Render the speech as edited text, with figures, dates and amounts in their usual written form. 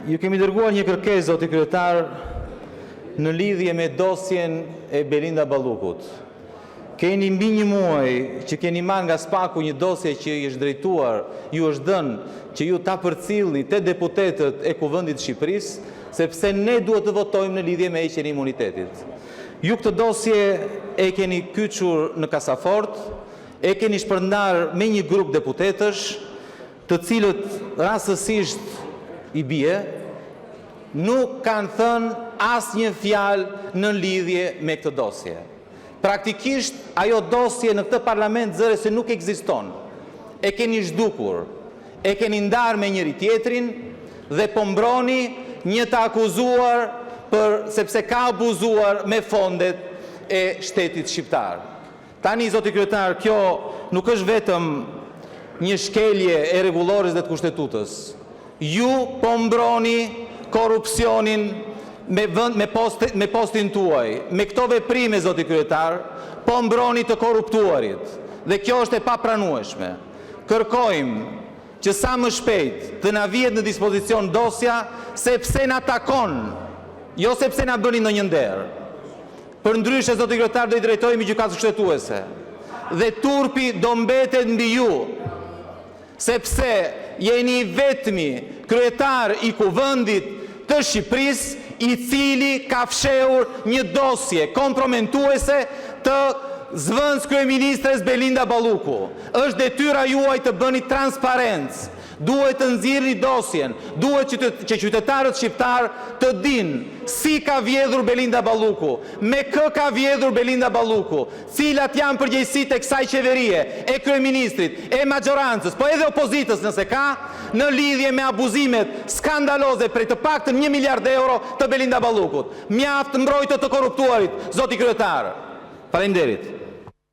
Ju kemi dërguar një kërkesë, zoti kryetar, në lidhje me dosjen e Belinda Ballukut. Keni mbi një muaj që keni marrë nga SPAK-u një dosje që i është drejtuar, ju është dënë që ju ta përcillni te deputetët e Kuvendit të Shqipërisë, sepse ne duhet të votojmë në lidhje me heqjen e imunitetit. Ju këtë dosje e keni kyçur në kasafort, e keni shpërndar me një grup deputetësh, të cilët rastësisht i bie, nuk kanë thënë asnjë fjalë në lidhje me këtë dosje. Praktikisht, ajo dosje në këtë parlament zëre se nuk ekziston. E keni zhdukur, e keni ndarë me njëri tjetrin dhe po mbroni një të akuzuar sepse ka abuzuar me fondet e shtetit shqiptar. Tani, zoti kryetar, kjo nuk është vetëm një shkelje e rregullores dhe të kushtetutës. Ju po mbroni korrupsionin me postin tuaj. Me këto veprime, zoti kryetar, po mbroni të korruptuarit. Dhe kjo është e papranueshme. Kërkojmë që sa më shpejt të na vihet në dispozicion dosja, sepse na takon, jo sepse na bëni ndonjë nder. Përndryshe, zoti kryetar, do i drejtojmë gjykatës kushtetuese. Dhe turpi do mbetet mbi ju, sepse jeni vetmi kryetar i Kuvendit të Shqipërisë i cili ka fshehur një dosje komprometuese të zëvendës kryeministres Belinda Balluku. Është detyra juaj të bëni transparencë. Duhet të nxirrni dosjen, duhet që qytetarët shqiptar të dinë si ka vjedhur Belinda Balluku, me kë ka vjedhur Belinda Balluku, cilat janë përgjegjësitë e kësaj qeverie, e kryeministrit, e maggjorancës, po edhe opozitës nëse ka, në lidhje me abuzimet skandaloze prej të paktën 1 miliard euro të Belinda Ballukut. Mjaft mbrojtët të korruptuarit, zoti kryetar. Faleminderit.